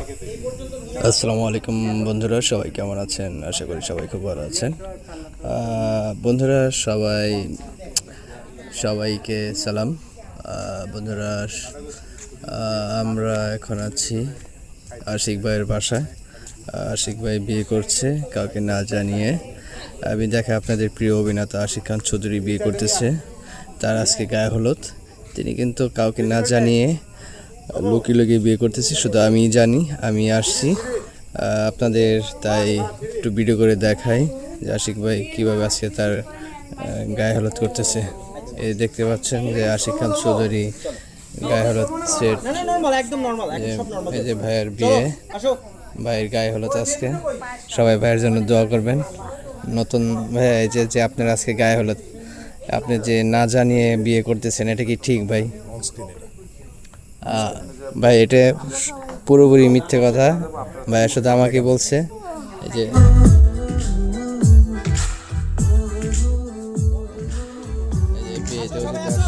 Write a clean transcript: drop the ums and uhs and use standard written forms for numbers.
আসসালামু আলাইকুম বন্ধুরা, সবাই কেমন আছেন? আশা করি সবাই খুব ভালো আছেন। বন্ধুরা সবাইকে সালাম। বন্ধুরা, আমরা এখন আছি আশিক ভাইয়ের বাসায়। আশিক ভাই বিয়ে করছে কাউকে না জানিয়ে। আমি দেখে আপনাদের প্রিয় অভিনেতা আশিক খান চৌধুরী বিয়ে করতেছে, তার আজকে গায়ে হলুদ। তিনি কিন্তু কাউকে না জানিয়ে লুকিয়ে বিয়ে করতেছে, শুধু আমিই জানি। আমি আসছি আপনাদের, তাই একটু ভিডিও করে দেখাই যে আশিক ভাই কীভাবে আজকে তার গায়ে হলুদ করতেছে। এই দেখতে পাচ্ছেন যে আশিক খান চৌধুরী গায়ে হলুদ সেট। এই যে ভাইয়ের বিয়ে, ভাইয়ের গায়ে হলুদ আজকে। সবাই ভাইয়ের জন্য দোয়া করবেন। নতুন ভাইয়া, এই যে আপনার আজকে গায়ে হলুদ, আপনি যে না জানিয়ে বিয়ে করতেছেন, এটা কি ঠিক ভাই? ভাই এটা পুরোপুরি মিথ্যে কথা। ভাইয়া শুধু আমাকে বলছে এই যে বিয়েতে আসছে।